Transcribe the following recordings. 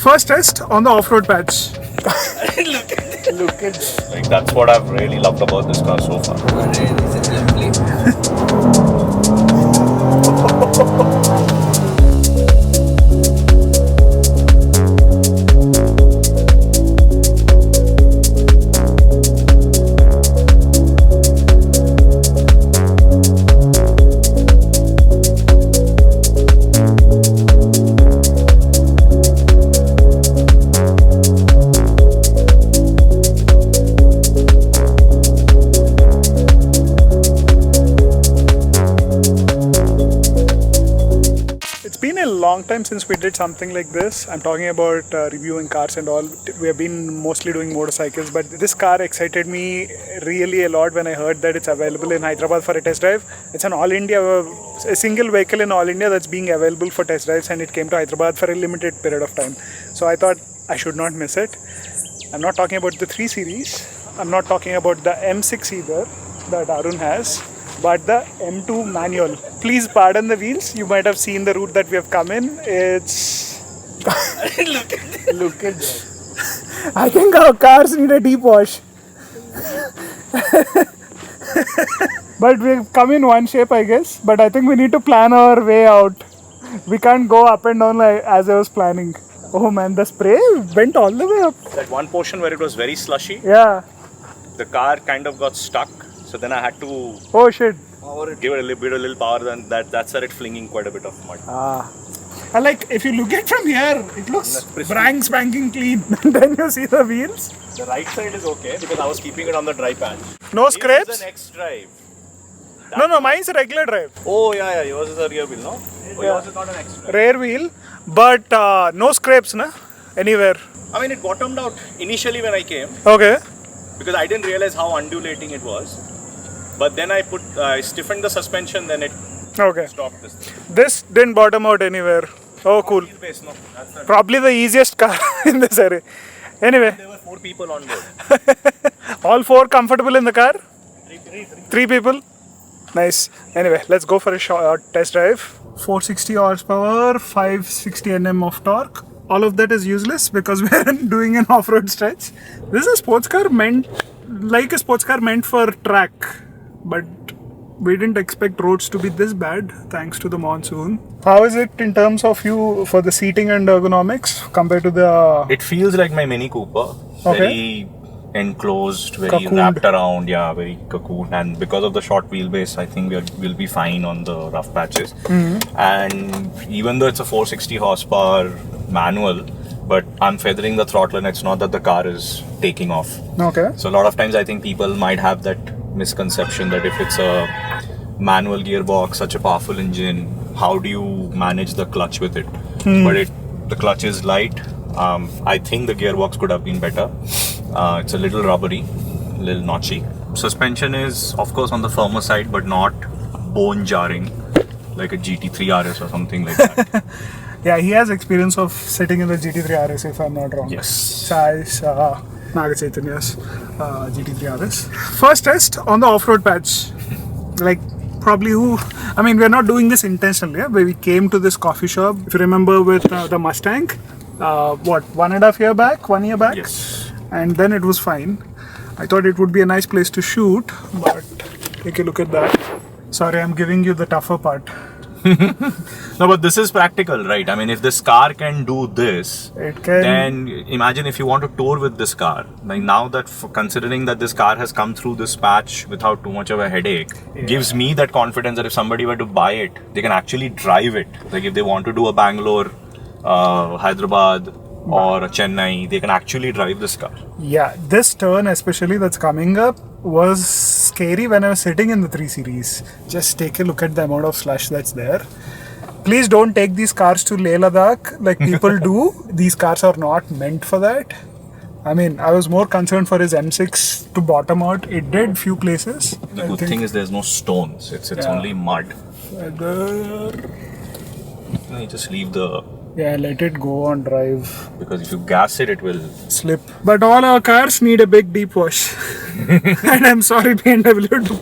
First test on the off-road patch. Look at that. Like, that's what I've really loved about this car so far. Long time since we did something like this. I'm talking about reviewing cars and all. We have been mostly doing motorcycles, but this car excited me really a lot when I heard that it's available in Hyderabad for a test drive. It's an all India, a single vehicle in all India that's being available for test drives, and it came to Hyderabad for a limited period of time. So I thought I should not miss it. I'm not talking about the 3 Series. I'm not talking about the M6 either that Arun has, but the M2 manual. Please pardon the wheels. You might have seen the route that we have come in. It's... Look at that. I think our cars need a deep wash. But we've come in one shape, I guess. But I think we need to plan our way out. We can't go up and down like as I was planning. Oh man, the spray went all the way up. That one portion where it was very slushy, yeah, the car kind of got stuck. So then I had to oh shit, give it a little power, then that started flinging quite a bit of mud. And like if you look at from here, it looks brand spanking clean. Then you see the wheels. The right side is okay because I was keeping it on the dry patch. No scrapes? This is an X drive. No, mine's a regular drive. Oh yeah, yours is a rear wheel, no? Oh, yours is not an X drive. Rear wheel, but no scrapes, na? Anywhere. I mean, it bottomed out initially when I came. Okay. Because I didn't realize how undulating it was. But then I stiffened the suspension, then it stopped this thing. This didn't bottom out anywhere. Oh, cool. Base, no? That's Probably the easiest car in this area. Anyway. There were 4 people on board. All 4 comfortable in the car? 3 people? Nice. Anyway, let's go for a short test drive. 460 horsepower, 560 Nm of torque. All of that is useless because we are doing an off-road stretch. This is a sports car meant for track. But we didn't expect roads to be this bad thanks to the monsoon. How is it in terms of you for the seating and ergonomics compared to the... It feels like my Mini Cooper. Okay. Very enclosed, very Cocooned. wrapped around, yeah, very cocooned. And because of the short wheelbase, I think we'll be fine on the rough patches. Mm-hmm. And even though it's a 460 horsepower manual, but I'm feathering the throttle and it's not that the car is taking off. Okay. So a lot of times I think people might have that misconception that if it's a manual gearbox, such a powerful engine, how do you manage the clutch with it? But the clutch is light. I think the gearbox could have been better. It's a little rubbery, a little notchy. Suspension is of course on the firmer side, but not bone jarring like a GT3 RS or something like that. Yeah, he has experience of sitting in the GT3 RS if I'm not wrong. Yes. Size, Naga Chaitanya's GT3 RS. First test on the off-road patch. Like probably we're not doing this intentionally, yeah? But we came to this coffee shop, if you remember, with the Mustang, 1.5 year back, 1 year back? Yes. And then it was fine. I thought it would be a nice place to shoot, but take a look at that. Sorry, I'm giving you the tougher part. No, but this is practical, right? I mean, if this car can do this, then imagine if you want to tour with this car. Like now that, considering that this car has come through this patch without too much of a headache, gives me that confidence that if somebody were to buy it, they can actually drive it. Like if they want to do a Bangalore, Hyderabad or a Chennai, they can actually drive this car. Yeah, this turn especially that's coming up was scary when I was sitting in the 3 Series. Just take a look at the amount of slush that's there. Please don't take these cars to Leh Ladakh like people do. These cars are not meant for that. I mean, I was more concerned for his M6 to bottom out. It did few places. The good thing is there's no stones. It's only mud. You just leave the... Yeah, let it go on drive. Because if you gas it, it will slip. But all our cars need a big deep wash. And I'm sorry BMW to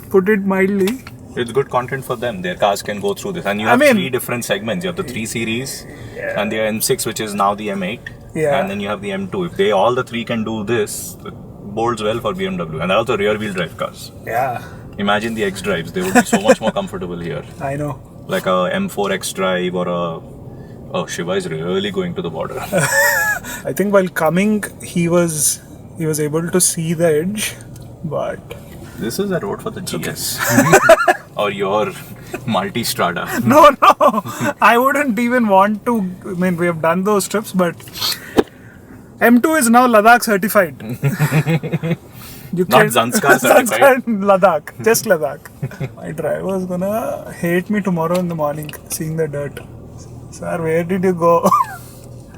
put it mildly. It's good content for them. Their cars can go through this. And you have three different segments. You have the 3 Series and the M6, which is now the M8. Yeah. And then you have the M2. If all the three can do this, it bodes well for BMW. And they're also rear-wheel drive cars. Yeah. Imagine the X-Drives. They would be so much more comfortable here. I know. Like a M4 X-Drive or a... Oh, Shiva is really going to the border. I think while coming, he was able to see the edge, but... This is a road for the GS. Or your multi-strada. No. I wouldn't even want to... I mean, we have done those trips, but... M2 is now Ladakh certified. Not Zanskar certified. Ladakh. Just Ladakh. My driver is gonna hate me tomorrow in the morning, seeing the dirt. Sir, where did you go?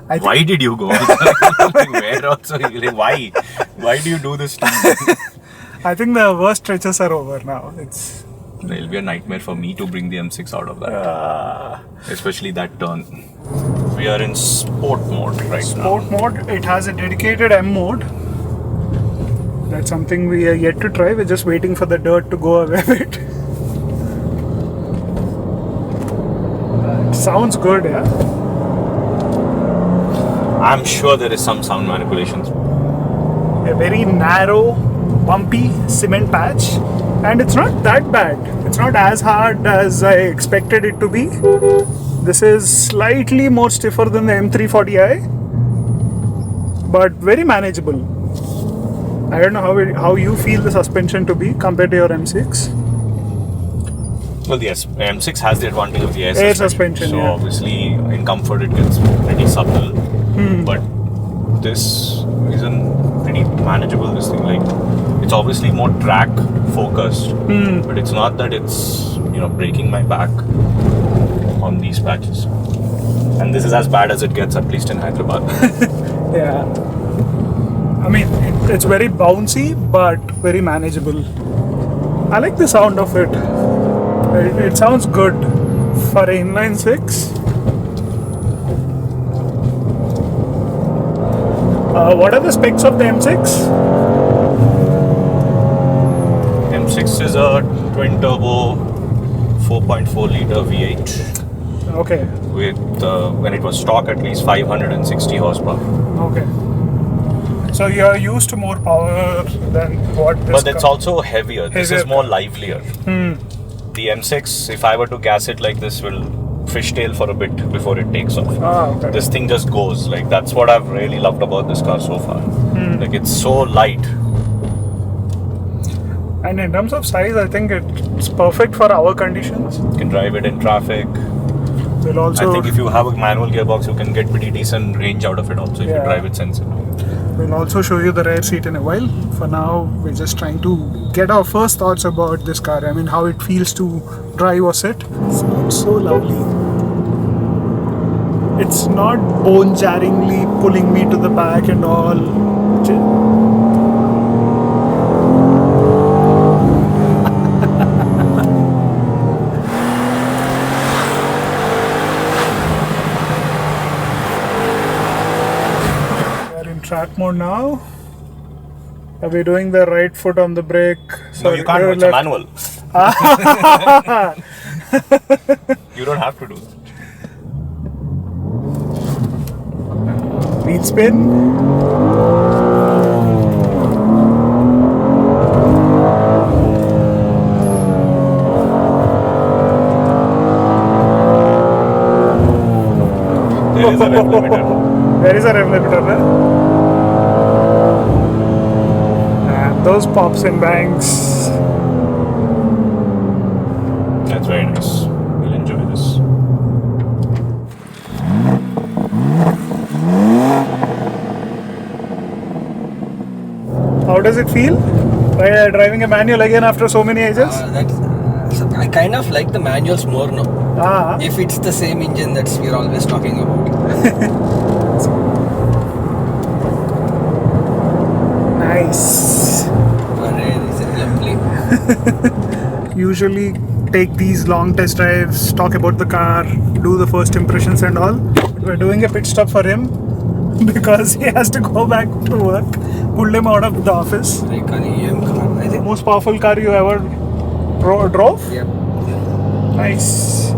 Why did you go? Like, where also? Like, why? Why do you do this to me? I think the worst stretches are over now. It'll be a nightmare for me to bring the M6 out of that. Especially that turn. We are in sport mode right now. Sport mode. It has a dedicated M mode. That's something we are yet to try. We're just waiting for the dirt to go away a bit. Sounds good, yeah? I'm sure there is some sound manipulations. A very narrow, bumpy cement patch, and it's not that bad. It's not as hard as I expected it to be. This is slightly more stiffer than the M340i, but very manageable. I don't know how you feel the suspension to be compared to your M6. Well, yes, M6 has the advantage of the air suspension. So obviously, in comfort, it gets pretty subtle. But this is a pretty manageable. This thing, like, it's obviously more track focused, but it's not that it's breaking my back on these patches. And this is as bad as it gets, at least in Hyderabad. Yeah. I mean, it's very bouncy, but very manageable. I like the sound of it. It sounds good for an inline 6. What are the specs of the M6? M6 is a twin turbo 4.4 liter V8. Okay. With when it was stock, at least 560 horsepower. Okay. So you're used to more power than what this. But it's also heavier. This is more livelier. The M6, if I were to gas it like this, will fishtail for a bit before it takes off. Okay. This thing just goes. Like, that's what I've really loved about this car so far. Like, it's so light. And in terms of size, I think it's perfect for our conditions. You can drive it in traffic. We'll also, I think if you have a manual gearbox, you can get pretty decent range out of it also if you drive it sensibly. We'll also show you the rear seat in a while. For now, we're just trying to get our first thoughts about this car. I mean, how it feels to drive or sit. It's so lovely. It's not bone-jarringly pulling me to the back and all. Track mode now. Are we doing the right foot on the brake? No, you can't. It's a manual. You don't have to do that. Wheel spin. There is a rev limiter. There is a rev limiter, huh? Those pops and bangs. That's very nice. We'll enjoy this. How does it feel? Driving a manual again after so many ages? I kind of like the manuals more now. If it's the same engine that we're always talking about. Nice. Usually take these long test drives, talk about the car, do the first impressions and all. We're doing a pit stop for him because he has to go back to work. Pulled him out of the office. Like an EM car, I think. Most powerful car you ever drove? Yep. Nice.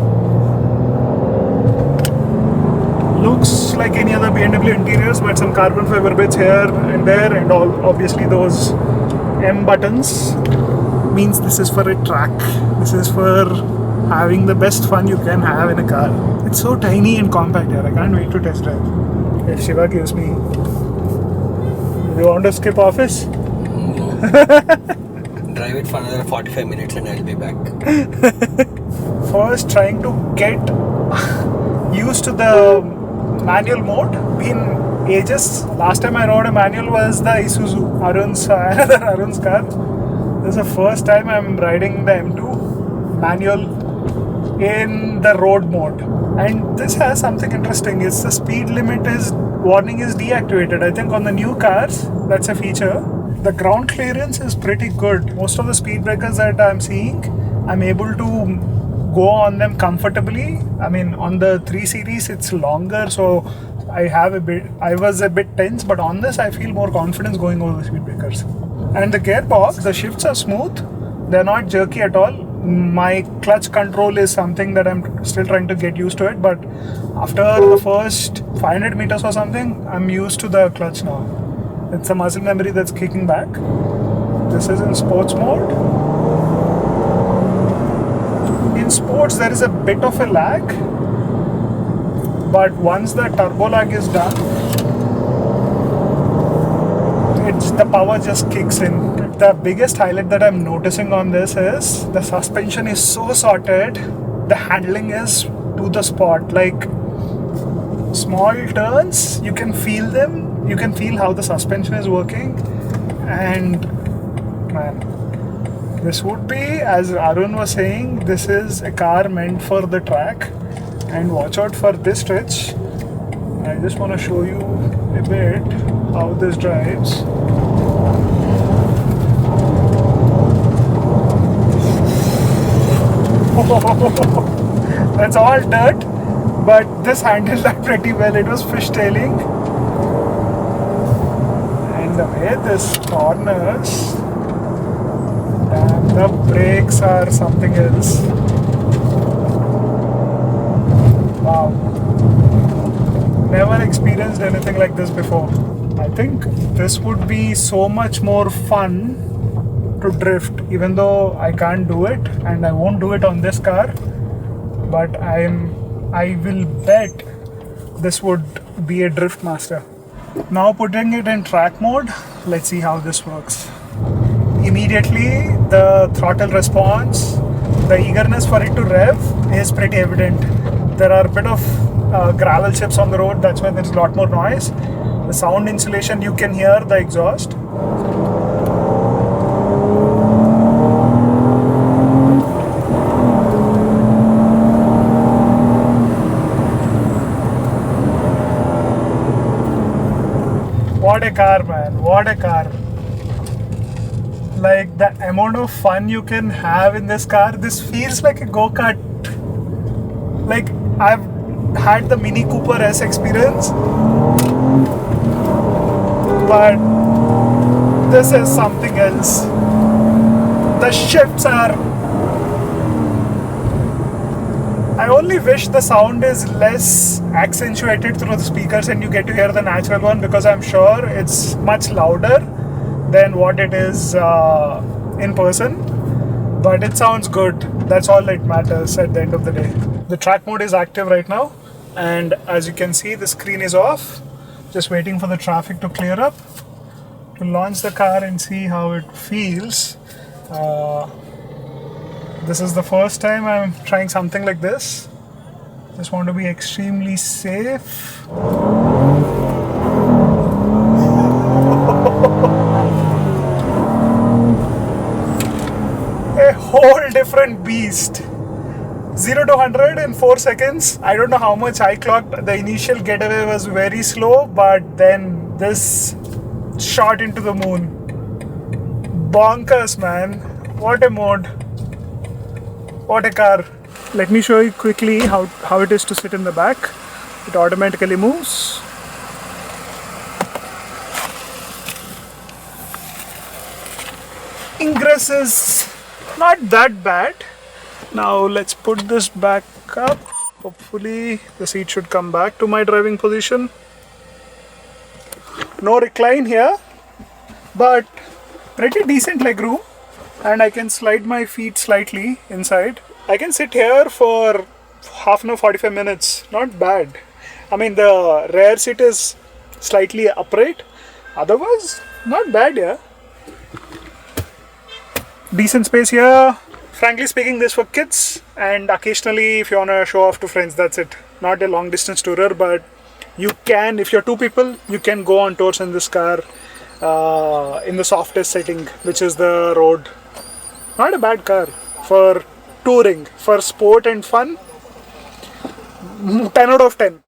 Looks like any other BMW interiors, but some carbon fiber bits here and there, and all obviously those M buttons. Means this is for a track. This is for having the best fun you can have in a car. It's so tiny and compact here. I can't wait to test drive. If Shiva gives me. You want to skip office? No. Drive it for another 45 minutes and I'll be back. First, trying to get used to the manual mode. Been ages. Last time I rode a manual was the Isuzu another Arun's car. This is the first time I'm riding the M2 manual in the road mode, and this has something interesting. It's the speed limit warning is deactivated. I think on the new cars that's a feature. The ground clearance is pretty good. Most of the speed breakers that I'm seeing, I'm able to go on them comfortably. I mean, on the 3 Series it's longer, so I was a bit tense, but on this I feel more confidence going over the speed breakers. And the gearbox, the shifts are smooth, they're not jerky at all. My clutch control is something that I'm still trying to get used to it, but after the first 500 meters or something, I'm used to the clutch now. It's a muscle memory that's kicking back. This is in sports mode. In sports, there is a bit of a lag, but once the turbo lag is done, the power just kicks in. The biggest highlight that I'm noticing on this is the suspension is so sorted. The handling is to the spot. Like small turns, you can feel them. You can feel how the suspension is working. And man, this would be, as Arun was saying, this is a car meant for the track. And watch out for this stretch. I just want to show you a bit how this drives. That's all dirt, but this handled that pretty well. It was fishtailing, and the way this corners, and the brakes are something else. Wow, never experienced anything like this before. I think this would be so much more fun to drift, even though I can't do it and I won't do it on this car, but I will bet this would be a drift master. Now putting it in track mode, let's see how this works. Immediately the throttle response, the eagerness for it to rev is pretty evident. There are a bit of gravel chips on the road, that's why there's a lot more noise. The sound insulation, you can hear the exhaust. What a car, man, what a car. Like the amount of fun you can have in this car, this feels like a go-kart. Like I've had the Mini Cooper S experience, but this is something else. The shifts are... I only wish the sound is less accentuated through the speakers and you get to hear the natural one, because I'm sure it's much louder than what it is in person. But it sounds good. That's all that matters at the end of the day. The track mode is active right now, and as you can see, the screen is off. Just waiting for the traffic to clear up to launch the car and see how it feels. This is the first time I'm trying something like this. Just want to be extremely safe. A whole different beast. 0 to 100 in 4 seconds. I don't know how much I clocked. The initial getaway was very slow, but then this shot into the moon. Bonkers, man. What a mode. What a car. Let me show you quickly how it is to sit in the back. It automatically moves. Ingress is not that bad. Now let's put this back up. Hopefully the seat should come back to my driving position. No recline here, but pretty decent legroom, and I can slide my feet slightly inside. I can sit here for half an hour, 45 minutes. Not bad. I mean, the rear seat is slightly upright. Otherwise, not bad, yeah. Decent space here. Frankly speaking, this for kids, and occasionally if you want to show off to friends, that's it. Not a long distance tourer, but you can, if you're two people, you can go on tours in this car in the softest setting, which is the road. Not a bad car for touring, for sport and fun. 10 out of 10.